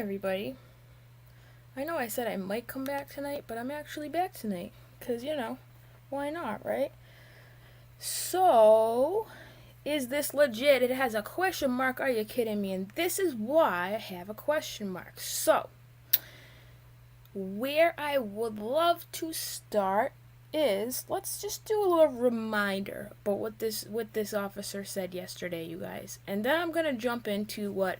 everybody. I know I said I might come back tonight, but I'm actually back tonight. Because, why not, right? So, is this legit? It has a question mark. Are you kidding me? And this is why I have a question mark. So, where I would love to start is, let's just do a little reminder about what this officer said yesterday, you guys. And then I'm going to jump into what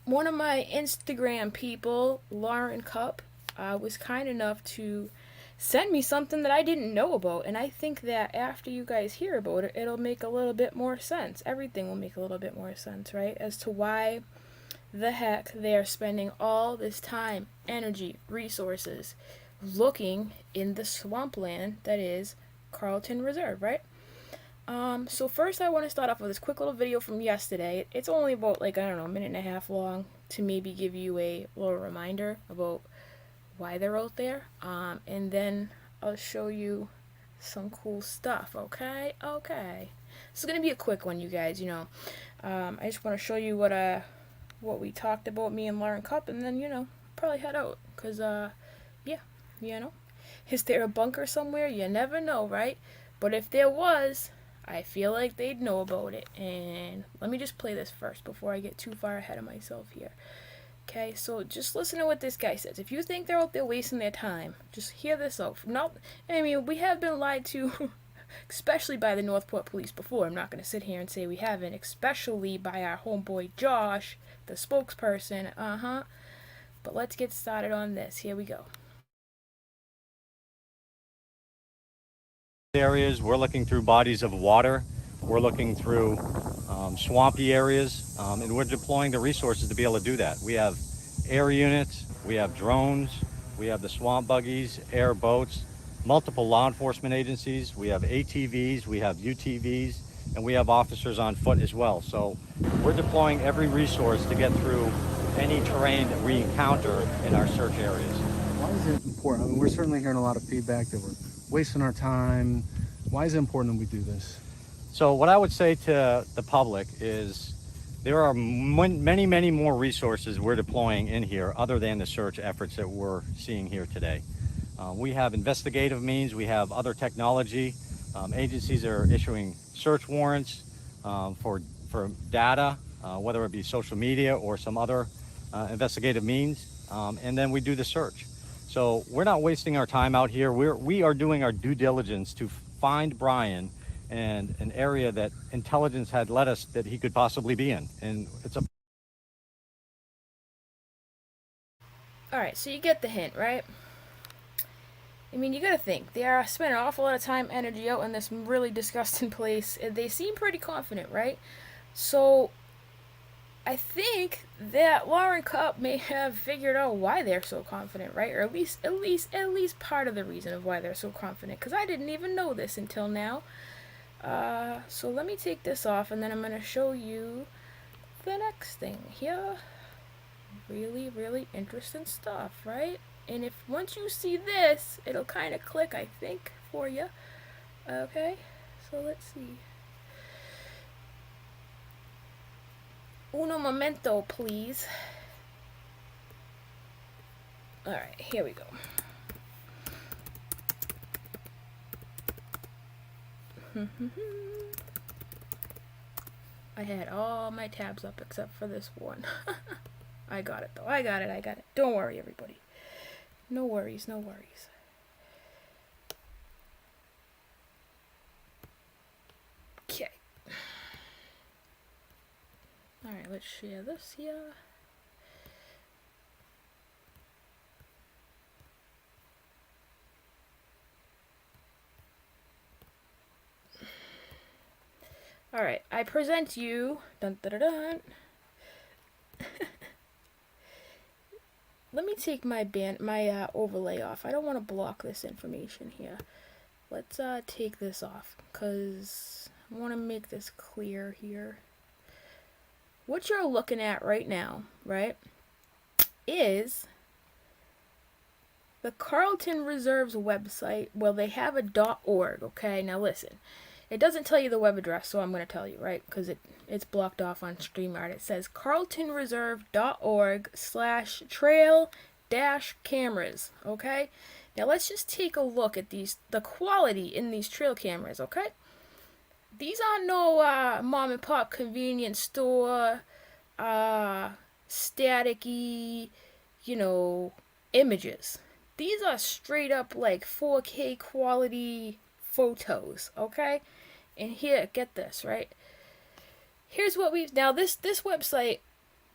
one of my Instagram people, Lauren Cup, was kind enough to send me something that I didn't know about. And I think that after you guys hear about it, it'll make a little bit more sense. Everything will make a little bit more sense, right? As to why the heck they are spending all this time, energy, resources looking in the swampland that is Carlton Reserve, right? So first I want to start off with this quick little video from yesterday. It's only about, a minute and a half long to maybe give you a little reminder about why they're out there. And then I'll show you some cool stuff, okay? Okay. This is going to be a quick one, you guys, I just want to show you what we talked about, me and Lauren Cup, and then, probably head out. Because, is there a bunker somewhere? You never know, right? But if there was, I feel like they'd know about it. And let me just play this first before I get too far ahead of myself here. Okay, so just listen to what this guy says. If you think they're out there wasting their time, just hear this out. We have been lied to, especially by the Northport Police before. I'm not going to sit here and say we haven't, especially by our homeboy Josh, the spokesperson. But let's get started on this. Here we go. Areas, we're looking through bodies of water, we're looking through swampy areas, and we're deploying the resources to be able to do that. We have air units, we have drones, we have the swamp buggies, air boats, multiple law enforcement agencies, we have ATVs, we have UTVs, and we have officers on foot as well. So we're deploying every resource to get through any terrain that we encounter in our search areas. Why is it important? I mean, we're certainly hearing a lot of feedback that we're wasting our time. Why is it important that we do this? So what I would say to the public is there are many, many more resources we're deploying in here other than the search efforts that we're seeing here today. We have investigative means, we have other technology. Agencies are issuing search warrants for data, whether it be social media or some other investigative means, and then we do the search. So we're not wasting our time out here. We are doing our due diligence to find Brian and an area that intelligence had led us that he could possibly be in. And it's a... Alright, so you get the hint, right? I mean, you gotta think. They are spending an awful lot of time, energy out in this really disgusting place. They seem pretty confident, right? So I think that Lauren Cup may have figured out why they're so confident, right? Or at least part of the reason of why they're so confident. Because I didn't even know this until now. So let me take this off, and then I'm gonna show you the next thing here. Really, really interesting stuff, right? And once you see this, it'll kind of click, I think, for you. Okay, so let's see. Uno momento, please. Alright, here we go. I had all my tabs up except for this one. I got it, though. I got it. Don't worry, everybody. No worries. Okay. Alright, let's share this here. Alright, I present you... Dun, dun, dun, dun. Let me take my overlay off. I don't want to block this information here. Let's take this off, because I want to make this clear here. What you're looking at right now, right, is the Carlton Reserve's website. Well, they have a .org, okay? Now listen. It doesn't tell you the web address, so I'm going to tell you, right? Because it's blocked off on StreamYard. It says carltonreserve.org/trail-cameras, okay? Now let's just take a look at the quality in these trail cameras, okay? These aren't no mom and pop convenience store, staticky, images. These are straight up like 4K quality photos, okay? And here, get this, right? Here's what now this website,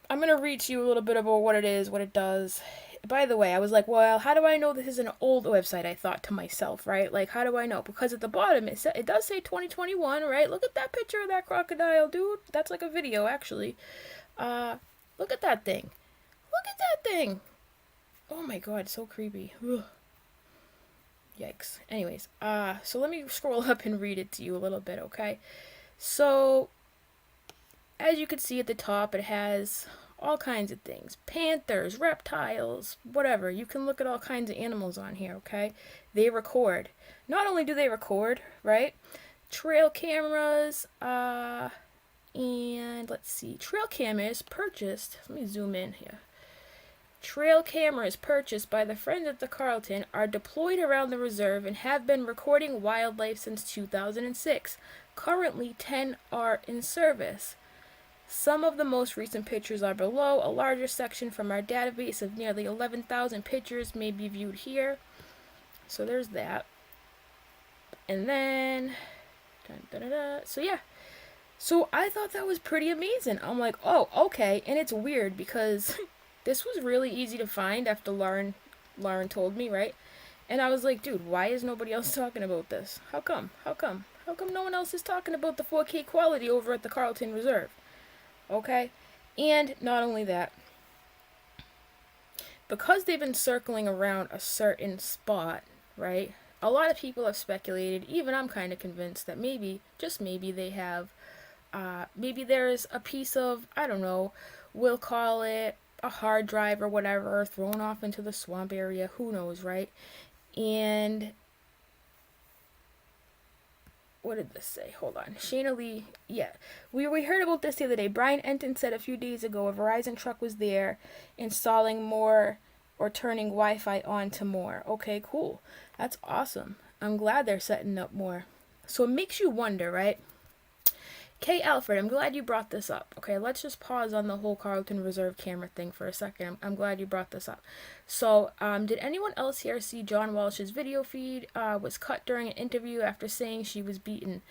I'm going to read to you a little bit about what it is, what it does. By the way, I was like, well, how do I know this is an old website? I thought to myself, right? Like, how do I know? Because at the bottom, it does say 2021, right? Look at that picture of that crocodile, dude. That's like a video, actually. Look at that thing. Look at that thing. Oh my god, so creepy. Ugh. Yikes. Anyways, so let me scroll up and read it to you a little bit, okay? So, as you can see at the top, it has all kinds of things. Panthers, reptiles, whatever. You can look at all kinds of animals on here, okay? They record. Not only do they record, right? Trail cameras, and let's see. Trail cameras purchased. Let me zoom in here. Trail cameras purchased by the Friends at the Carlton are deployed around the reserve and have been recording wildlife since 2006. Currently, 10 are in service. Some of the most recent pictures are below. A larger section from our database of nearly 11,000 pictures may be viewed here. So there's that. And then, so yeah. So I thought that was pretty amazing. I'm like, oh, okay. And it's weird because this was really easy to find after Lauren told me, right? And I was like, dude, why is nobody else talking about this? How come? How come no one else is talking about the 4K quality over at the Carlton Reserve? Okay? And not only that, because they've been circling around a certain spot, right? A lot of people have speculated, even I'm kind of convinced that maybe, just maybe, they have, maybe there's a piece of, I don't know, we'll call it a hard drive or whatever, thrown off into the swamp area, who knows, right? And what did this say? Hold on. Shayna Lee, yeah. We heard about this the other day. Brian Enton said a few days ago a Verizon truck was there installing more or turning Wi-Fi on to more. Okay, cool. That's awesome. I'm glad they're setting up more. So it makes you wonder, right? Kay Alfred, I'm glad you brought this up. Okay, let's just pause on the whole Carlton Reserve camera thing for a second. I'm glad you brought this up. So, did anyone else here see John Walsh's video feed was cut during an interview after saying she was beaten?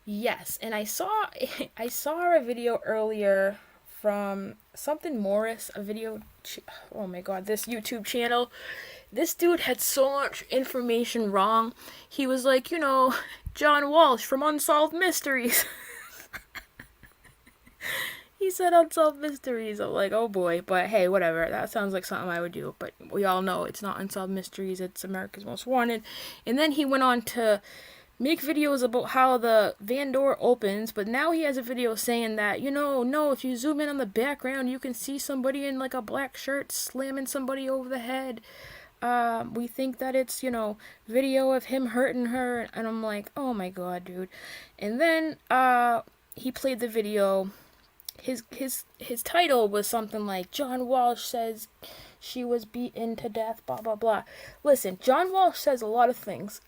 Yes, and I saw a video earlier from something Morris, a video, oh my god, this YouTube channel. This dude had so much information wrong. He was like, John Walsh from Unsolved Mysteries. He said Unsolved Mysteries. I'm like, oh boy. But hey, whatever. That sounds like something I would do. But we all know it's not Unsolved Mysteries. It's America's Most Wanted. And then he went on to make videos about how the van door opens. But now he has a video saying that, no, if you zoom in on the background, you can see somebody in like a black shirt slamming somebody over the head. We think that it's, video of him hurting her. And I'm like, oh my god, dude. And then, he played the video. His title was something like John Walsh says she was beaten to death, blah blah blah. Listen, John Walsh says a lot of things.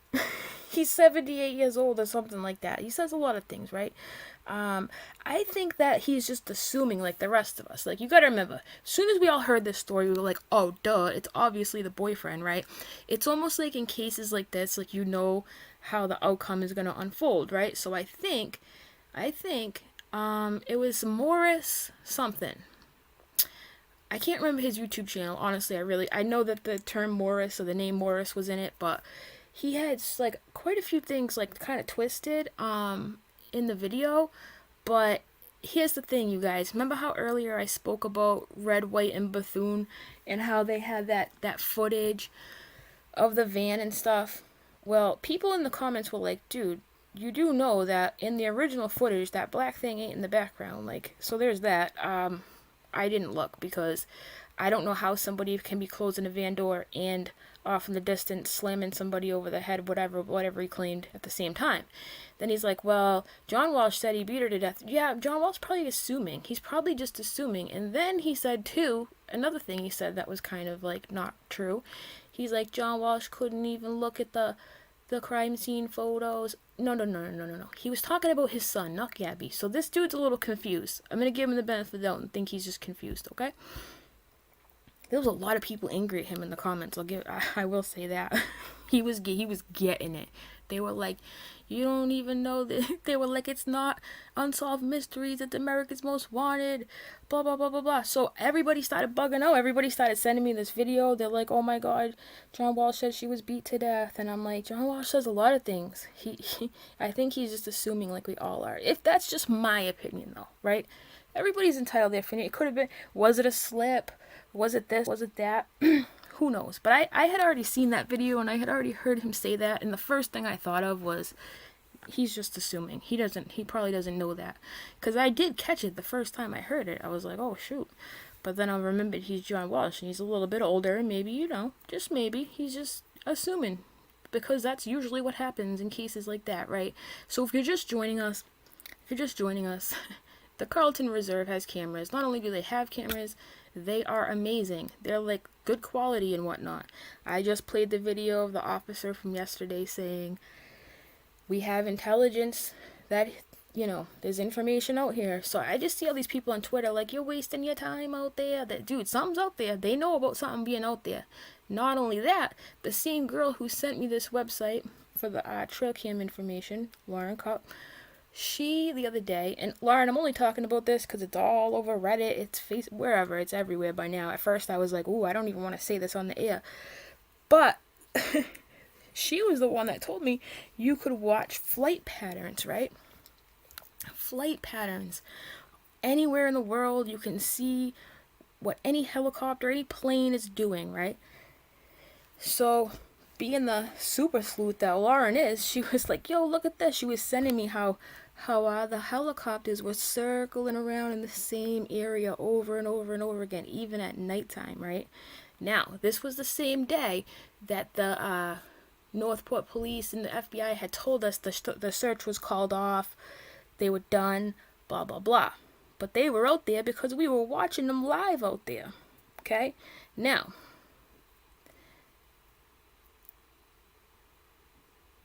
He's 78 years old or something like that. He says a lot of things, right? I think that he's just assuming like the rest of us. Like, you gotta remember, as soon as we all heard this story, we were like, oh duh, it's obviously the boyfriend, right? It's almost like in cases like this, like how the outcome is gonna unfold, right? So I think it was Morris something. I can't remember his YouTube channel, honestly. I know that the term Morris or the name Morris was in it, but he had like quite a few things like kind of twisted in the video. But here's the thing, you guys. Remember how earlier I spoke about Red, White, and Bethune and how they had that footage of the van and stuff? Well, people in the comments were like, dude, you do know that in the original footage, that black thing ain't in the background. Like, so there's that. I didn't look because I don't know how somebody can be closing a van door and off in the distance slamming somebody over the head, whatever he claimed at the same time. Then he's like, well, John Walsh said he beat her to death. Yeah, John Walsh probably assuming. He's probably just assuming. And then he said, too, another thing he said that was kind of like not true. He's like, John Walsh couldn't even look at the crime scene photos. No. He was talking about his son, not Gabby. So this dude's a little confused. I'm going to give him the benefit of the doubt and think he's just confused, okay? There was a lot of people angry at him in the comments. I will say that. he was getting it. They were like, you don't even know that. They were like, it's not Unsolved Mysteries, it's America's Most Wanted, blah, blah, blah, blah, blah. So everybody started bugging out. Everybody started sending me this video. They're like, oh my God, John Walsh said she was beat to death. And I'm like, John Walsh says a lot of things. I think he's just assuming like we all are. If that's just my opinion though, right? Everybody's entitled to their opinion. It could have been, was it a slip? Was it this? Was it that? Who knows? But I had already seen that video and I had already heard him say that. And the first thing I thought of was, he's just assuming. He probably doesn't know that. Because I did catch it the first time I heard it. I was like, oh, shoot. But then I remembered he's John Walsh and he's a little bit older. And maybe, just maybe, he's just assuming. Because that's usually what happens in cases like that, right? So if you're just joining us, the Carlton Reserve has cameras. Not only do they have cameras, they are amazing. They're like good quality and whatnot. I just played the video of the officer from yesterday saying, we have intelligence that, there's information out here. So I just see all these people on Twitter like, you're wasting your time out there. Dude, something's out there. They know about something being out there. Not only that, the same girl who sent me this website for the trail cam information, Lauren Cup, she, the other day, and Lauren, I'm only talking about this because it's all over Reddit, it's wherever, it's everywhere by now. At first I was like, ooh, I don't even want to say this on the air. But she was the one that told me you could watch flight patterns, right? Flight patterns. Anywhere in the world, you can see what any helicopter, any plane is doing, right? So, being the super sleuth that Lauren is, she was like, yo, look at this. She was sending me how the helicopters were circling around in the same area over and over and over again, even at nighttime, right? Now, this was the same day that the Northport Police and the FBI had told us the search was called off, they were done, blah, blah, blah. But they were out there because we were watching them live out there, okay? Now,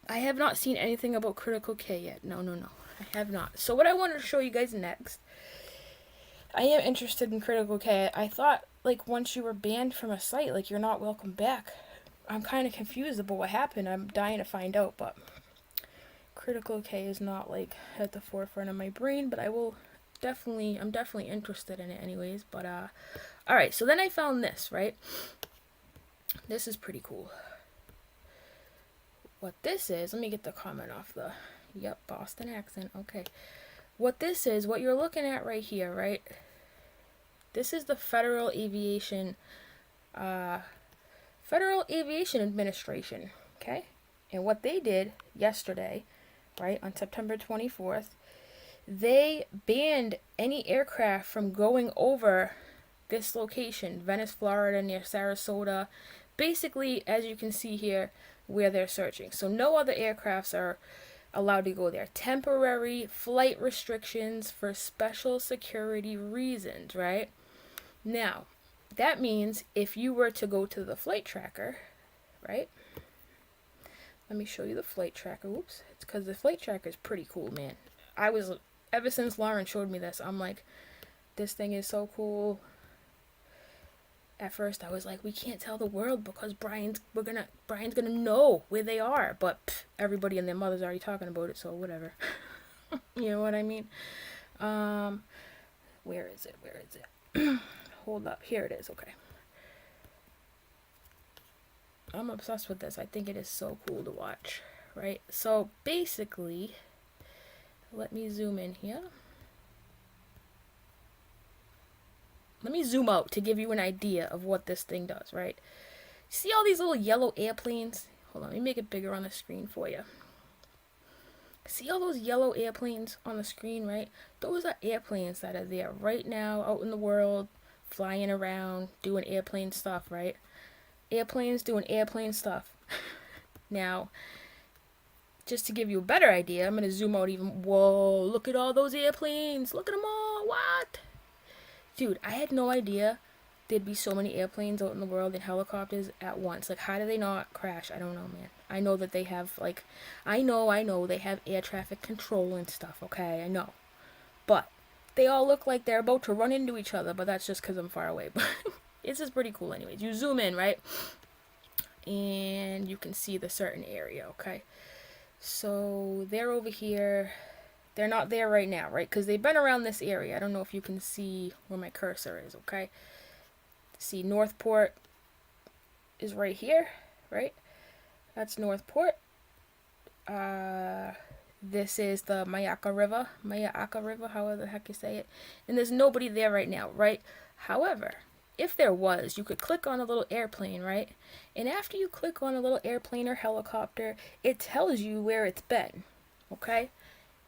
I have not seen anything about Critical K yet. No. I have not. So what I wanted to show you guys next, I am interested in Critical K. I thought, like, once you were banned from a site, like, you're not welcome back. I'm kind of confused about what happened. I'm dying to find out, but Critical K is not, like, at the forefront of my brain, but I'm definitely interested in it anyways. But, alright, so then I found this, right? This is pretty cool. What this is, let me get the comment off the, Boston accent, okay. What this is, what you're looking at right here, right? This is the Federal Aviation Administration, okay? And what they did yesterday, right, on September 24th, they banned any aircraft from going over this location, Venice, Florida, near Sarasota, basically, as you can see here, where they're searching. So no other aircrafts are allowed to go there. Temporary flight restrictions for special security reasons, right? Now, that means if you were to go to the flight tracker, right? Let me show you the flight tracker. Oops. It's because the flight tracker is pretty cool, man. Ever since Lauren showed me this, I'm like, this thing is so cool. At first I was like, we can't tell the world because Brian's gonna know where they are, but everybody and their mother's already talking about it, so whatever. You know what I mean? Where is it? Hold up, here it is. Okay, I'm obsessed with this. I think it is so cool to watch, right? So basically, let me zoom in here. Let me zoom out to give you an idea of what this thing does, right? See all these little yellow airplanes? Hold on, let me make it bigger on the screen for you. See all those yellow airplanes on the screen, right? Those are airplanes that are there right now out in the world, flying around, doing airplane stuff, right? Airplanes doing airplane stuff. Now, just to give you a better idea, I'm going to zoom out even. Whoa, look at all those airplanes. Look at them all. What? Dude, I had no idea there'd be so many airplanes out in the world and helicopters at once. Like, how do they not crash? I don't know, man. I know that they have, like, I know they have air traffic control and stuff, okay? I know. But they all look like they're about to run into each other, but that's just because I'm far away. But it's just pretty cool anyways. You zoom in, right? And you can see the certain area, okay? So they're over here. They're not there right now, right? Because they've been around this area. I don't know if you can see where my cursor is, okay? See, Northport is right here, right? That's Northport. This is the Myakka River, however the heck you say it. And there's nobody there right now, right? However, if there was, you could click on a little airplane, right? And after you click on a little airplane or helicopter, it tells you where it's been, okay?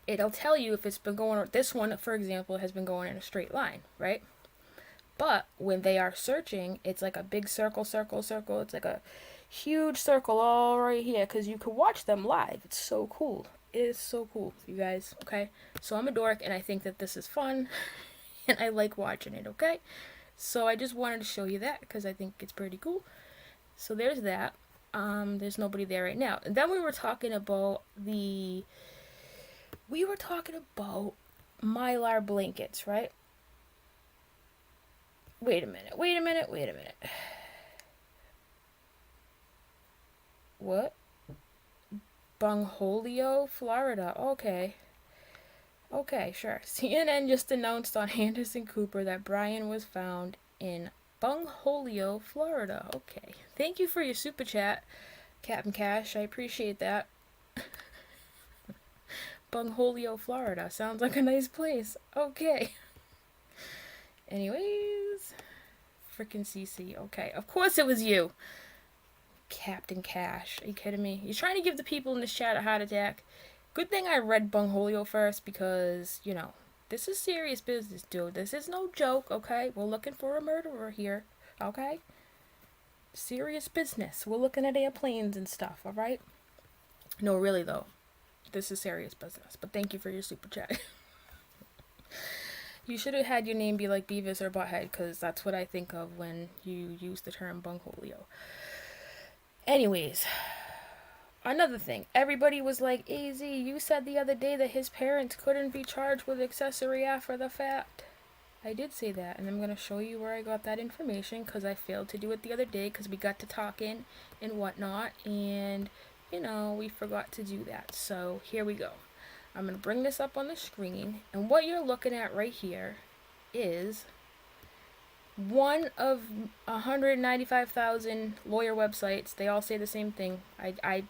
It'll tell you if it's been going, this one, for example, has been going in a straight line, right? But when they are searching, it's like a big circle. It's like a huge circle all right here, because you can watch them live. It's so cool. It is so cool, you guys, okay? So I'm a dork, and I think that this is fun, and I like watching it, okay? So I just wanted to show you that, because I think it's pretty cool. So there's that. There's nobody there right now. And then we were talking about Mylar blankets, right? Wait a minute. What? Bungholio, Florida. Okay, sure. CNN just announced on Anderson Cooper that Brian was found in Bungholio, Florida. Okay. Thank you for your super chat, Captain Cash. I appreciate that. Bungholio, Florida. Sounds like a nice place. Okay. Anyways. Frickin' CC. Okay. Of course it was you, Captain Cash. Are you kidding me? You're trying to give the people in this chat a heart attack. Good thing I read Bungholio first, because, you know, this is serious business, dude. This is no joke, okay? We're looking for a murderer here, okay? Serious business. We're looking at airplanes and stuff, alright? No, really, though. This is serious business. But thank you for your super chat. You should have had your name be like Beavis or Butthead, because that's what I think of when you use the term Bungholio. Anyways, another thing. Everybody was like, AZ, you said the other day that his parents couldn't be charged with accessory after the fact. I did say that, and I'm going to show you where I got that information, because I failed to do it the other day, because we got to talking and whatnot, and, you know, we forgot to do that. So, here we go. I'm going to bring this up on the screen, and what you're looking at right here is one of 195,000 lawyer websites. They all say the same thing. I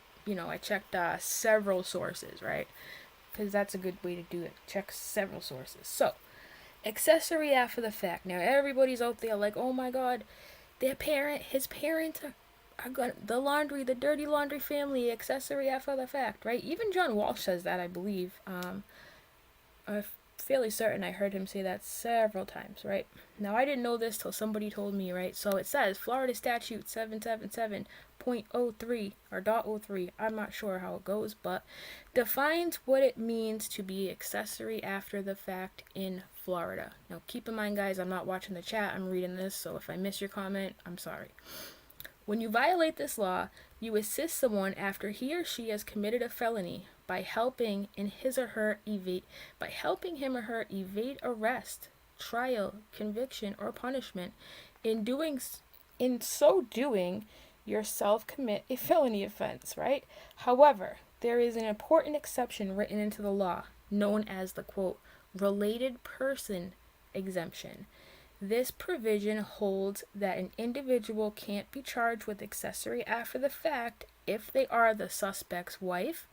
checked several sources, right? Because that's a good way to do it. Check several sources. So, accessory after the fact. Now, everybody's out there like, oh my god, his parents are gonna, the dirty laundry family, accessory after the fact, right? Even John Walsh says that, I believe. I'm fairly certain I heard him say that several times, right? Now, I didn't know this till somebody told me, right? So it says Florida Statute 777.03 or .03, I'm not sure how it goes, but defines what it means to be accessory after the fact in Florida. Now, keep in mind, guys, I'm not watching the chat, I'm reading this, so if I miss your comment, I'm sorry. When you violate this law, you assist someone after he or she has committed a felony by helping him or her evade arrest, trial, conviction, or punishment. In so doing, yourself commit a felony offense, right? However, there is an important exception written into the law, known as the, quote, related person exemption. This provision holds that an individual can't be charged with accessory after the fact if they are the suspect's wife,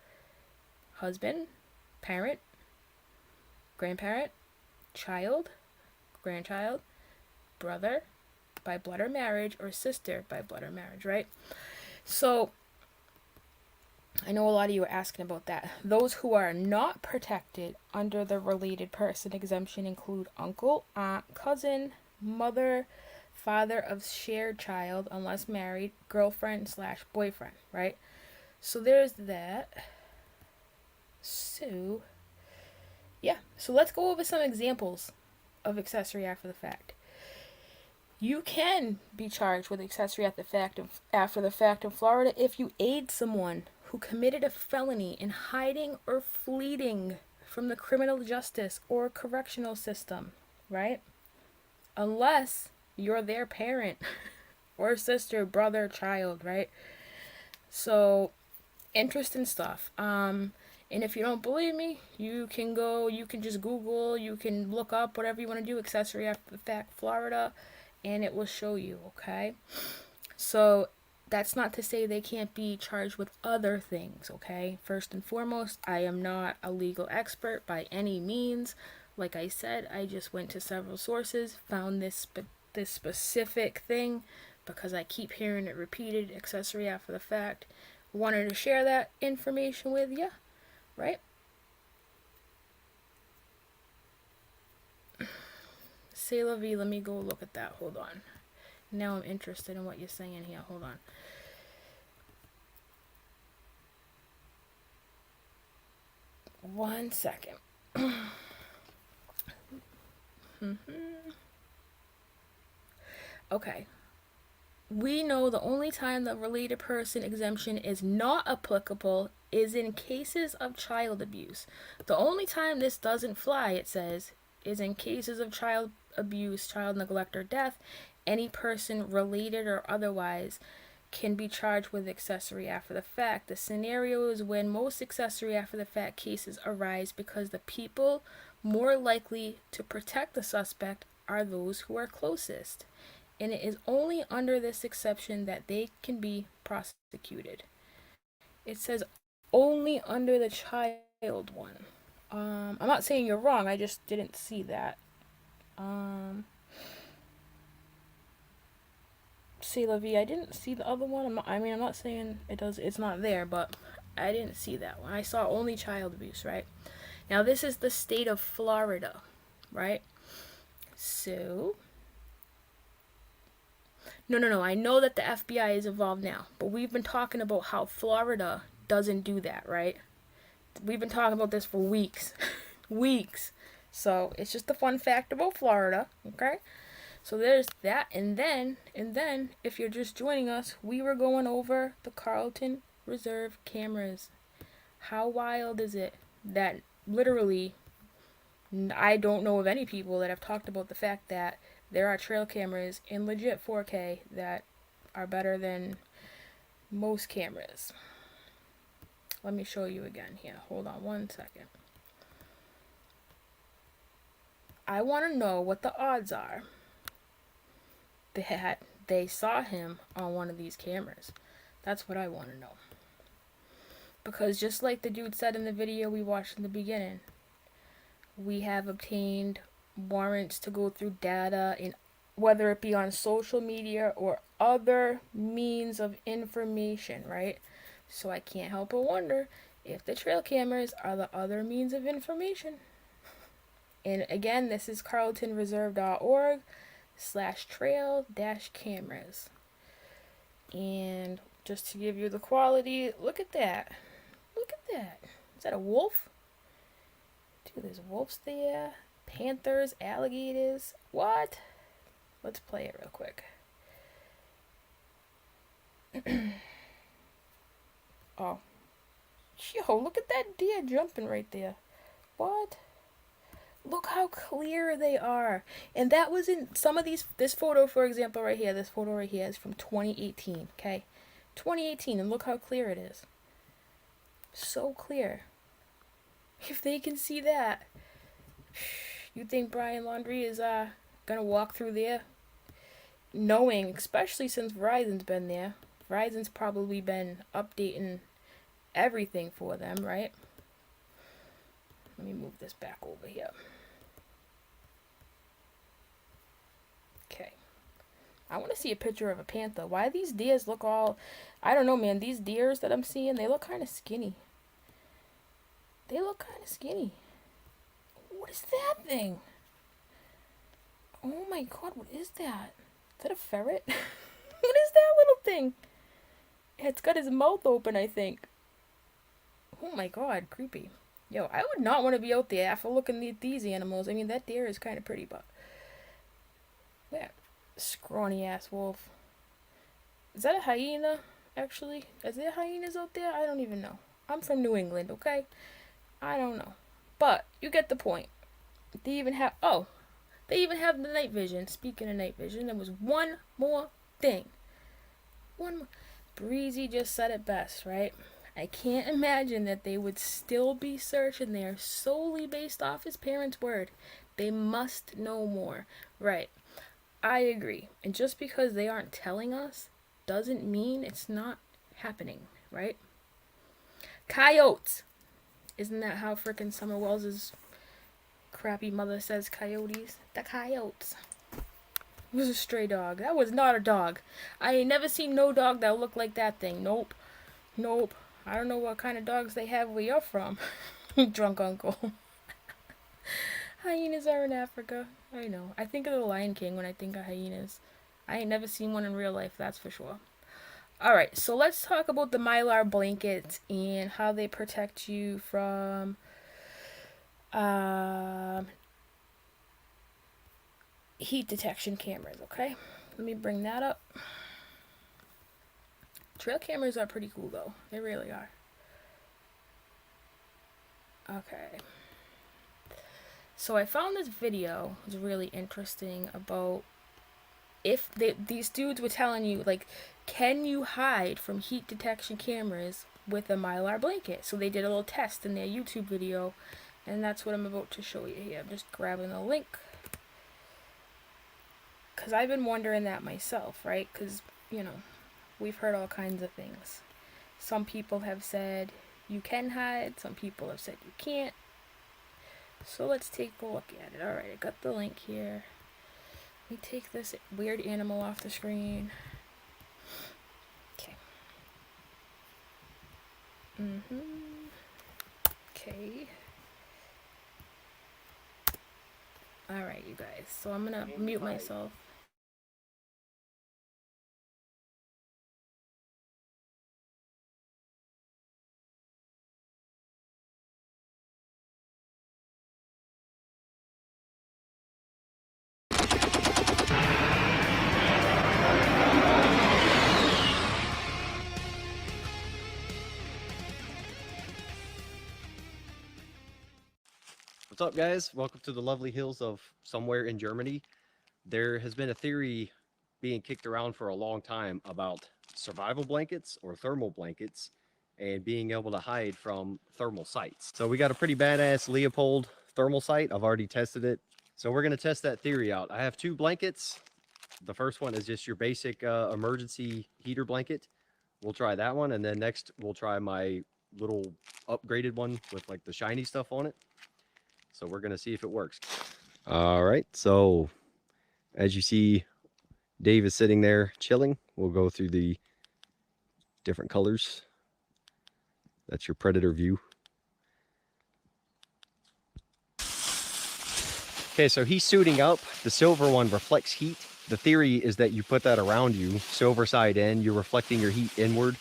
husband, parent, grandparent, child, grandchild, brother by blood or marriage, or sister by blood or marriage, right? So, I know a lot of you are asking about that. Those who are not protected under the related person exemption include uncle, aunt, cousin, mother, father of shared child, unless married, girlfriend slash boyfriend, right? So there's that. So, yeah. So let's go over some examples of accessory after the fact. You can be charged with accessory after the fact in Florida if you aid someone who committed a felony in hiding or fleeing from the criminal justice or correctional system, right? Unless you're their parent or sister, brother, child, right? So, interesting stuff. And if you don't believe me, you can just Google, you can look up whatever you want to do, accessory after the fact Florida, and it will show you, okay? So that's not to say they can't be charged with other things, okay? First and foremost, I am not a legal expert by any means. Like I said, I just went to several sources, found this specific thing because I keep hearing it repeated, accessory after the fact. Wanted to share that information with you, right? C'est la vie, let me go look at that. Hold on. Now I'm interested in what you're saying here. Hold on. One second. Okay. We know the only time the related person exemption is not applicable is in cases of child abuse. The only time this doesn't fly, it says, is in cases of child abuse, child neglect, or death. Any person related or otherwise can be charged with accessory after the fact. The scenario is when most accessory after the fact cases arise because the people more likely to protect the suspect are those who are closest. And it is only under this exception that they can be prosecuted. It says only under the child one. I'm not saying you're wrong, I just didn't see that. C'est la vie, I didn't see the other one. I'm not saying it's not there, but I didn't see that one. I saw only child abuse, right? Now this is the state of Florida, right? So, no, I know that the FBI is involved now, but we've been talking about how Florida doesn't do that, right? We've been talking about this for weeks. Weeks. So, it's just a fun fact about Florida, okay? So there's that, and then, if you're just joining us, we were going over the Carlton Reserve cameras. How wild is it that literally, I don't know of any people that have talked about the fact that there are trail cameras in legit 4K that are better than most cameras. Let me show you again here. Hold on one second. I want to know what the odds are that they saw him on one of these cameras. That's what I want to know. Because just like the dude said in the video we watched in the beginning, we have obtained warrants to go through data, in whether it be on social media or other means of information, right? So I can't help but wonder if the trail cameras are the other means of information. And again, this is carltonreserve.org/trail-cameras. And just to give you the quality, look at that. Look at that. Is that a wolf? Dude, there's wolves there. Panthers, alligators. What? Let's play it real quick. Oh. Yo, look at that deer jumping right there. What? Look how clear they are. And that was in some of these. This photo, for example, right here. This photo right here is from 2018. Okay? 2018. And look how clear it is. So clear. If they can see that, you think Brian Laundrie is gonna walk through there knowing, especially since Verizon's been there. Verizon's probably been updating everything for them, right? Let me move this back over here. Okay. I want to see a picture of a panther. Why these deers look all... I don't know, man. These deers that I'm seeing, they look kind of skinny. They look kind of skinny. What is that thing? Oh my god, what is that? Is that a ferret? What is that little thing? It's got his mouth open, I think. Oh my god, creepy. Yo, I would not want to be out there after looking at these animals. I mean, that deer is kind of pretty, but that scrawny ass wolf. Is that a hyena, actually? Is there hyenas out there? I don't even know. I'm from New England, okay? I don't know. But you get the point. They even have, oh, they even have the night vision. Speaking of night vision, there was one more thing. One more. Breezy just said it best, right? I can't imagine that they would still be searching there solely based off his parents' word. They must know more. Right. I agree. And just because they aren't telling us doesn't mean it's not happening, right? Coyotes. Isn't that how frickin' Summer Wells' crappy mother says coyotes? The coyotes. It was a stray dog. That was not a dog. I ain't never seen no dog that looked like that thing. Nope. Nope. I don't know what kind of dogs they have where you're from. Drunk uncle. Hyenas are in Africa. I know. I think of the Lion King when I think of hyenas. I ain't never seen one in real life, that's for sure. Alright, so let's talk about the Mylar blankets and how they protect you from heat detection cameras, okay? Let me bring that up. Trail cameras are pretty cool though. They really are. Okay. So I found this video, it was really interesting, about if these dudes were telling you, like, can you hide from heat detection cameras with a Mylar blanket? So they did a little test in their YouTube video, and that's what I'm about to show you here. I'm just grabbing the link. Because I've been wondering that myself, right? Because, you know, we've heard all kinds of things. Some people have said you can hide, some people have said you can't. So let's take a look at it. Alright, I got the link here. Let me take this weird animal off the screen. Okay. Okay. Alright, you guys. So I'm gonna mute myself. What's up, guys? Welcome to the lovely hills of somewhere in Germany. There has been a theory being kicked around for a long time about survival blankets or thermal blankets and being able to hide from thermal sites. So we got a pretty badass Leopold thermal site. I've already tested it. So we're going to test that theory out. I have two blankets. The first one is just your basic emergency heater blanket. We'll try that one. And then next we'll try my little upgraded one with like the shiny stuff on it. So we're going to see if it works. All right. So as you see, Dave is sitting there chilling. We'll go through the different colors. That's your predator view. Okay, so he's suiting up. The silver one reflects heat. The theory is that you put that around you, silver side in, you're reflecting your heat inward,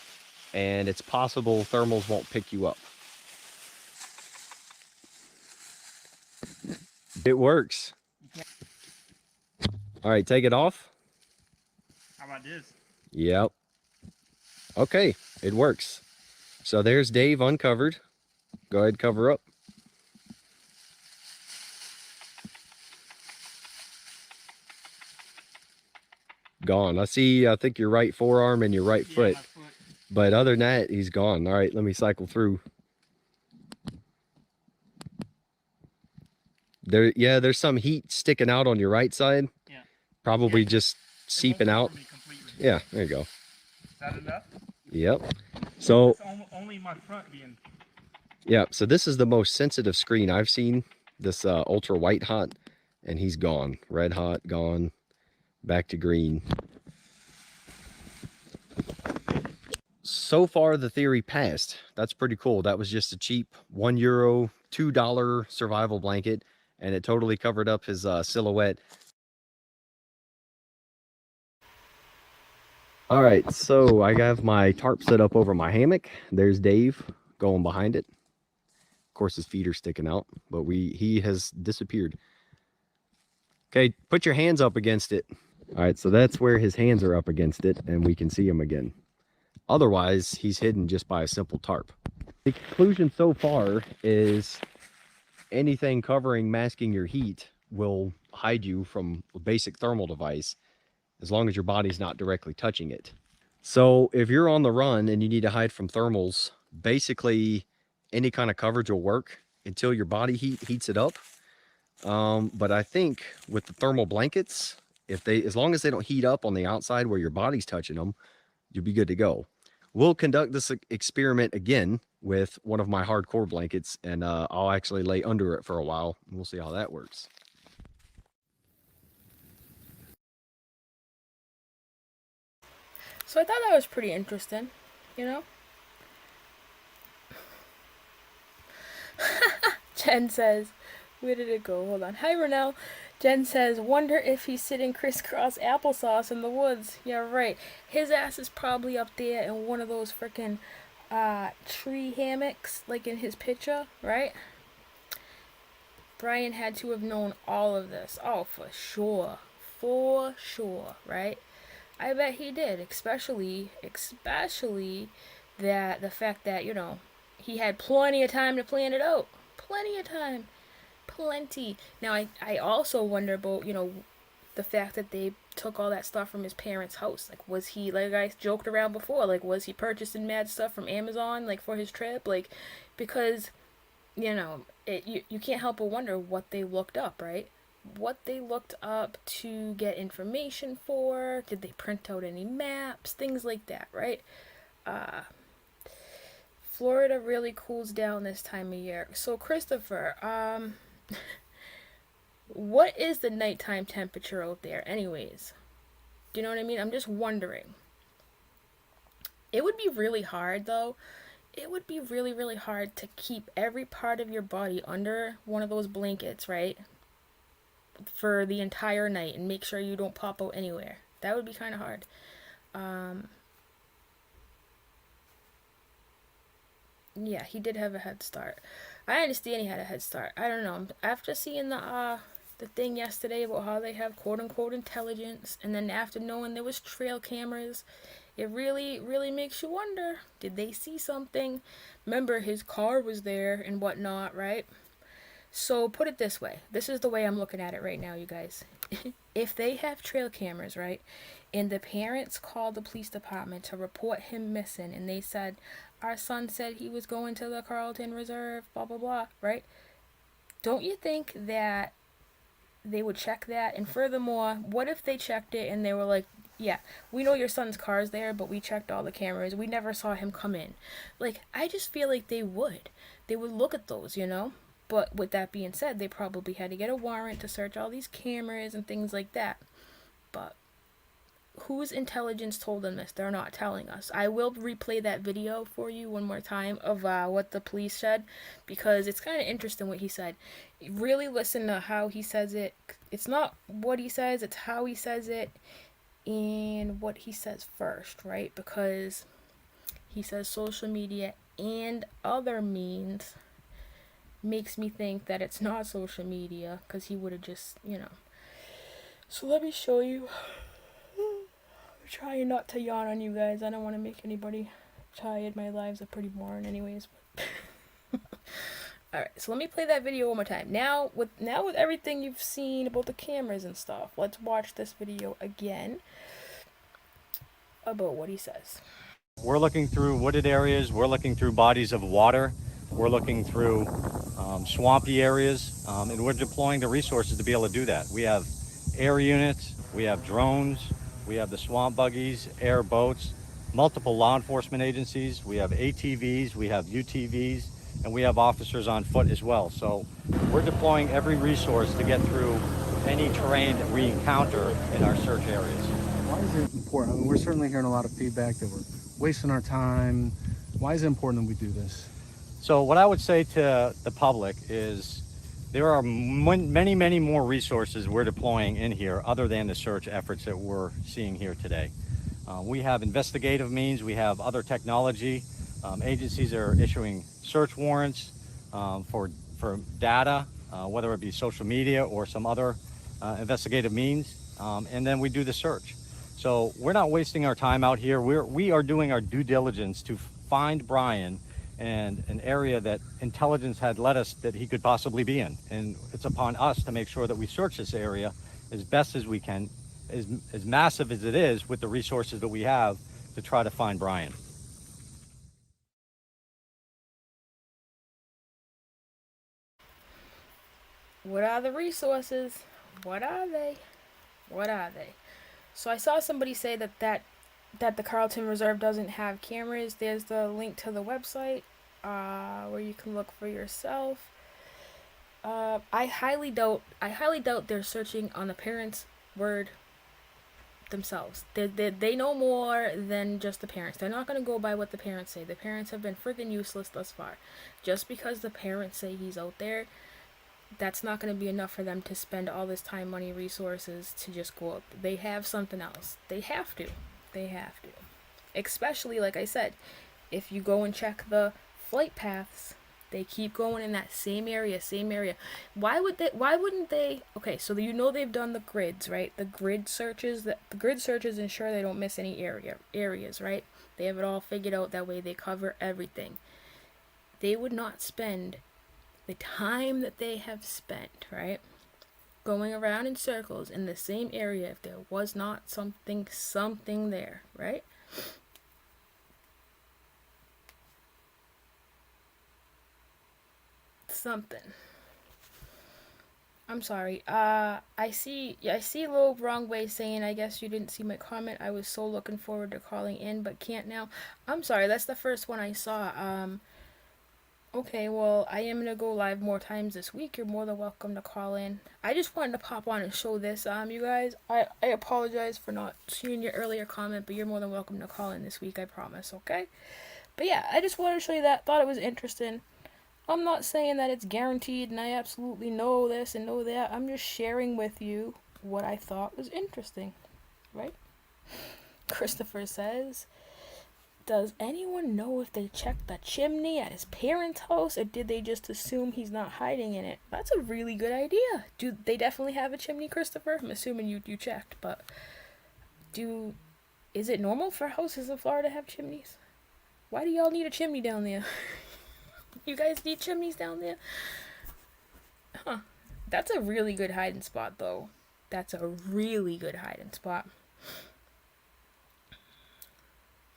and it's possible thermals won't pick you up. It works. All right, take it off. How about this? Yep. Okay, it works. So there's Dave uncovered. Go ahead, cover up. Gone. I think your right forearm and your right foot. But other than that, he's gone. All right, let me cycle through. There's some heat sticking out on your right side. Yeah. Probably just seeping out. Yeah, there you go. Is that enough? Yep. So It's only my front being. yeah, so this is the most sensitive screen I've seen. This ultra white hot, and he's gone. Red hot, gone. Back to green. So far, the theory passed. That's pretty cool. That was just a cheap €1, $2 survival blanket, and it totally covered up his silhouette. All right, so I have my tarp set up over my hammock. There's Dave going behind it. Of course, his feet are sticking out, but he has disappeared. Okay, put your hands up against it. All right, so that's where his hands are up against it, and we can see him again. Otherwise, he's hidden just by a simple tarp. The conclusion so far is anything covering, masking your heat will hide you from a basic thermal device as long as your body's not directly touching it. So if you're on the run and you need to hide from thermals, basically any kind of coverage will work until your body heats it up. But I think with the thermal blankets, as long as they don't heat up on the outside where your body's touching them, you'll be good to go. We'll conduct this experiment again with one of my hardcore blankets, and I'll actually lay under it for a while, and we'll see how that works. So I thought that was pretty interesting, you know? Jen says, where did it go? Hold on. Hi, Renell. Jen says, wonder if he's sitting crisscross applesauce in the woods. Yeah, right. His ass is probably up there in one of those freaking tree hammocks, like in his picture, right? Brian had to have known all of this. Oh, for sure. For sure, right? I bet he did, especially that the fact that, you know, he had plenty of time to plan it out. Plenty of time. Plenty. Now, I also wonder about, you know, the fact that they took all that stuff from his parents' house. Like, was he, like I joked around before, like, was he purchasing mad stuff from Amazon, like, for his trip? Like, because, you know, you can't help but wonder what they looked up, right? What they looked up to get information for. Did they print out any maps? Things like that, right? Florida really cools down this time of year. So, Christopher, what is the nighttime temperature out there, anyways? Do you know what I mean? I'm just wondering. It would be really hard, though. It would be really, really hard to keep every part of your body under one of those blankets, right? For the entire night and make sure you don't pop out anywhere. That would be kind of hard. Yeah, he did have a head start. I understand he had a head start. I don't know. After seeing the thing yesterday about how they have quote unquote intelligence, and then after knowing there was trail cameras, it really, really makes you wonder, did they see something? Remember, his car was there and whatnot, right? So put it this way. This is the way I'm looking at it right now, you guys. If they have trail cameras, right, and the parents called the police department to report him missing, and they said, our son said he was going to the Carlton Reserve, blah, blah, blah, right? Don't you think that they would check that? And furthermore, what if they checked it and they were like, yeah, we know your son's car's there, but we checked all the cameras. We never saw him come in. Like, I just feel like they would. They would look at those, you know? But with that being said, they probably had to get a warrant to search all these cameras and things like that. But whose intelligence told them this? They're not telling us. I will replay that video for you one more time of what the police said, because it's kind of interesting what he said. Really listen to how he says it. It's not what he says, it's how he says it and what he says first, right? Because he says social media and other means makes me think that it's not social media, because he would have just, you know. So let me show you. I'm trying not to yawn on you guys. I don't want to make anybody tired. My lives are pretty boring anyways. Alright, so let me play that video one more time. Now with everything you've seen about the cameras and stuff, let's watch this video again about what he says. We're looking through wooded areas, we're looking through bodies of water, we're looking through swampy areas, and we're deploying the resources to be able to do that. We have air units, we have drones, we have the swamp buggies, air boats, multiple law enforcement agencies, we have ATVs, we have UTVs, and we have officers on foot as well. So we're deploying every resource to get through any terrain that we encounter in our search areas. Why is it important? I mean, we're certainly hearing a lot of feedback that we're wasting our time. Why is it important that we do this? So what I would say to the public is there are many, many more resources we're deploying in here other than the search efforts that we're seeing here today. We have investigative means. We have other technology. Agencies are issuing search warrants for data, whether it be social media or some other investigative means, and then we do the search. So we're not wasting our time out here. We are doing our due diligence to find Brian and an area that intelligence had led us that he could possibly be in. And it's upon us to make sure that we search this area as best as we can, as massive as it is, with the resources that we have to try to find Brian. What are the resources? What are they? What are they? So I saw somebody say that the Carlton Reserve doesn't have cameras. There's the link to the website where you can look for yourself. I highly doubt they're searching on the parents' word themselves. They know more than just the parents. They're not going to go by what the parents say. The parents have been freaking useless thus far. Just because the parents say he's out there, that's not going to be enough for them to spend all this time, money, resources to just go up. They have something else. They have to. Especially, like I said, if you go and check the flight paths, they keep going in that same area. Why wouldn't they? Okay, so you know they've done the grids, right? The grid searches ensure they don't miss any areas, right? They have it all figured out, that way they cover everything. They would not spend the time that they have spent, right, going around in circles in the same area if there was not something there, right? Something. I'm sorry. I see Little Wrong Way saying, I guess you didn't see my comment. I was so looking forward to calling in, but can't now. I'm sorry, that's the first one I saw. Okay, well, I am gonna go live more times this week. You're more than welcome to call in. I just wanted to pop on and show this, you guys. I apologize for not seeing your earlier comment, but you're more than welcome to call in this week, I promise, okay? But yeah, I just wanted to show you that. Thought it was interesting. I'm not saying that it's guaranteed and I absolutely know this and know that. I'm just sharing with you what I thought was interesting, right? Christopher says, does anyone know if they checked the chimney at his parents' house, or did they just assume he's not hiding in it? That's a really good idea. Do they definitely have a chimney, Christopher? I'm assuming you checked, but is it normal for houses in Florida to have chimneys? Why do y'all need a chimney down there? You guys need chimneys down there? Huh. That's a really good hiding spot, though. That's a really good hiding spot.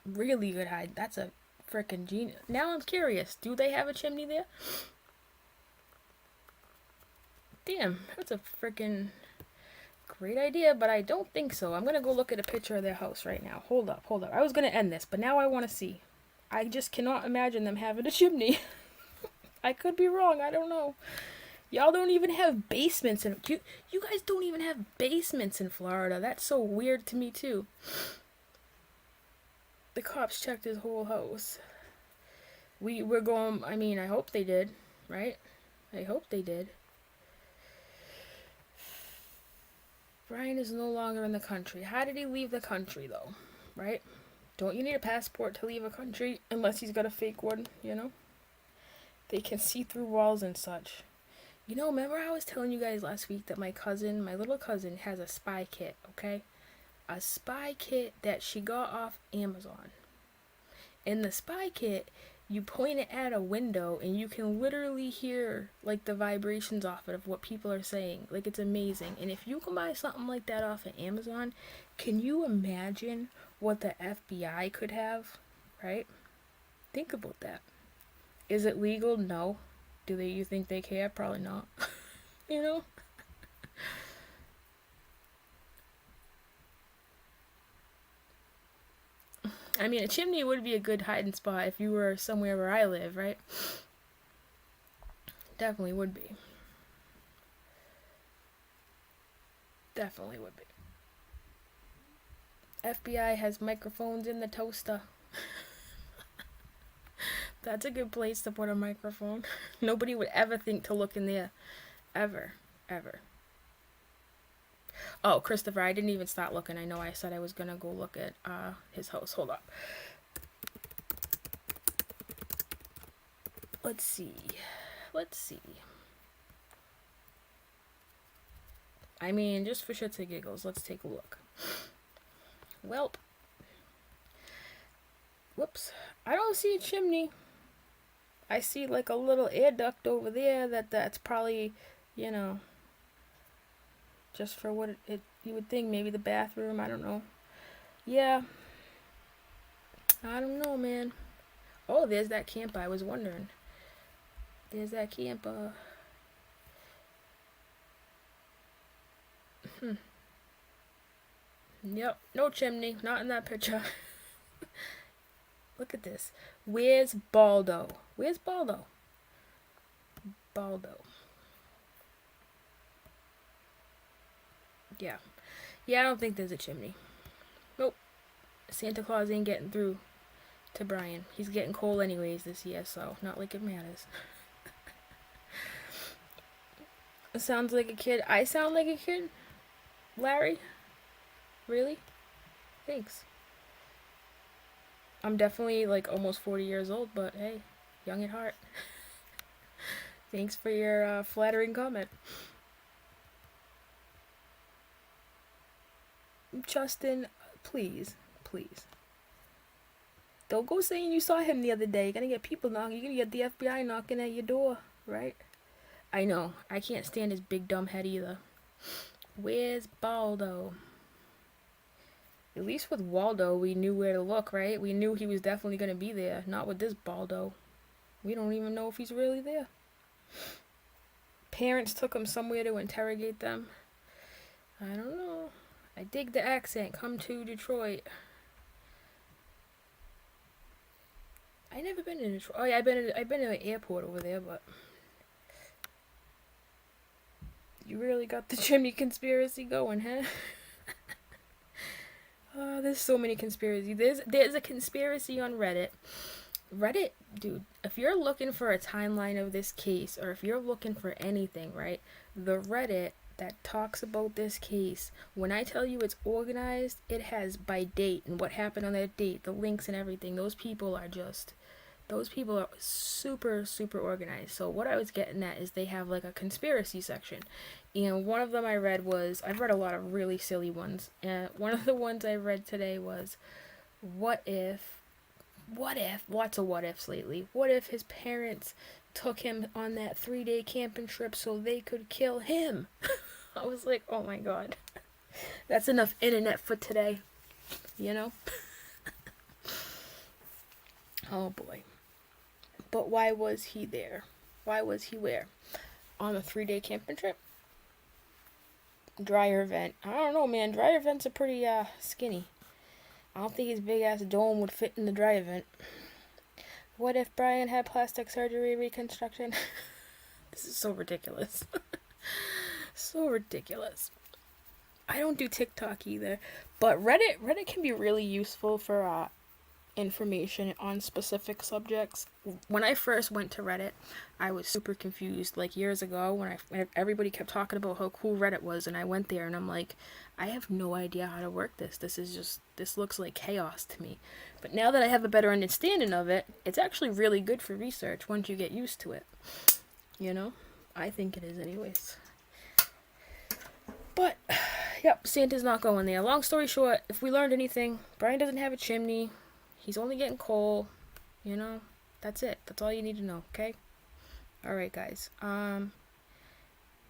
Really good hide. That's a freaking genius. Now I'm curious. Do they have a chimney there? Damn, that's a freaking great idea, but I don't think so. I'm gonna go look at a picture of their house right now. Hold up. I was gonna end this, but now I want to see. I just cannot imagine them having a chimney. I could be wrong. I don't know. Y'all don't even have basements in you guys don't even have basements in Florida. That's so weird to me too. The cops checked his whole house. We're going, I mean, I hope they did, right? I hope they did. Brian is no longer in the country. How did he leave the country, though? Right? Don't you need a passport to leave a country? Unless he's got a fake one, you know? They can see through walls and such. You know, remember I was telling you guys last week that my little cousin, has a spy kit, okay? A spy kit that she got off Amazon. In the spy kit, you point it at a window and you can literally hear like the vibrations off it of what people are saying. Like, it's amazing. And if you can buy something like that off of Amazon, can you imagine what the FBI could have? Right? Think about that. Is it legal? No. Do you think they care? Probably not. You know? I mean, a chimney would be a good hiding spot if you were somewhere where I live, right? Definitely would be. Definitely would be. FBI has microphones in the toaster. That's a good place to put a microphone. Nobody would ever think to look in there. Ever. Oh, Christopher, I didn't even start looking. I know I said I was gonna go look at his house. Hold up. Let's see. I mean, just for shits and giggles, let's take a look. Welp. Whoops. I don't see a chimney. I see like a little air duct over there that's probably, you know, just for what it you would think, maybe the bathroom, I don't know. Yeah. I don't know, man. Oh, there's that camper. I was wondering. There's that camper. Yep, no chimney. Not in that picture. Look at this. Where's Baldo? Where's Baldo? Baldo. Yeah. Yeah, I don't think there's a chimney. Nope. Santa Claus ain't getting through to Brian. He's getting cold anyways this year, so not like it matters. It sounds like a kid. I sound like a kid? Larry? Really? Thanks. I'm definitely like almost 40 years old, but hey, young at heart. Thanks for your flattering comment. Justin, please. Don't go saying you saw him the other day. You're gonna get people knocking. You're gonna get the FBI knocking at your door, right? I know. I can't stand his big dumb head either. Where's Baldo? At least with Waldo, we knew where to look, right? We knew he was definitely gonna be there. Not with this Baldo. We don't even know if he's really there. Parents took him somewhere to interrogate them. I don't know. I dig the accent. Come to Detroit. I never been to Detroit. Oh yeah, I've been to an airport over there, but you really got the chimney conspiracy going, huh? Oh, there's so many conspiracies. There's a conspiracy on Reddit. Reddit, dude, if you're looking for a timeline of this case, or if you're looking for anything, right? The Reddit that talks about this case, when I tell you it's organized, it has by date and what happened on that date, the links and everything. Those people are super organized. So what I was getting at is they have like a conspiracy section. And one of them I read was, I've read a lot of really silly ones. And one of the ones I read today was, what if, lots of what ifs lately. What if his parents took him on that 3-day camping trip so they could kill him? I was like, oh my god. That's enough internet for today. You know? Oh boy. But why was he there? Why was he where? On a 3-day camping trip? Dryer vent. I don't know, man. Dryer vents are pretty skinny. I don't think his big ass dome would fit in the dryer vent. What if Brian had plastic surgery reconstruction? This is so ridiculous. So ridiculous. I don't do TikTok either, but Reddit can be really useful for information on specific subjects. When I first went to Reddit, I was super confused. Like years ago, when everybody kept talking about how cool Reddit was, and I went there, and I'm like, I have no idea how to work this. This looks like chaos to me. But now that I have a better understanding of it, it's actually really good for research once you get used to it. You know, I think it is, anyways. But yep, Santa's not going there. Long story short, if we learned anything, Brian doesn't have a chimney. He's only getting coal, you know, that's it. That's all you need to know, okay? Alright, guys.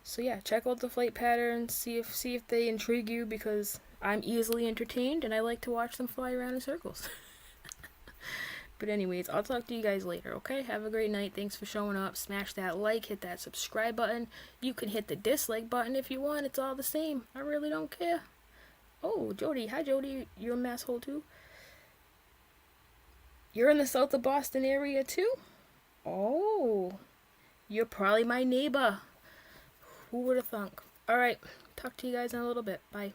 So yeah, check out the flight patterns, see if they intrigue you, because I'm easily entertained and I like to watch them fly around in circles. But anyways, I'll talk to you guys later, okay? Have a great night. Thanks for showing up. Smash that like, hit that subscribe button. You can hit the dislike button if you want. It's all the same. I really don't care. Oh, Jody. Hi, Jody. You're a masshole too? You're in the south of Boston area too? Oh, you're probably my neighbor. Who would have thunk? Alright, talk to you guys in a little bit. Bye.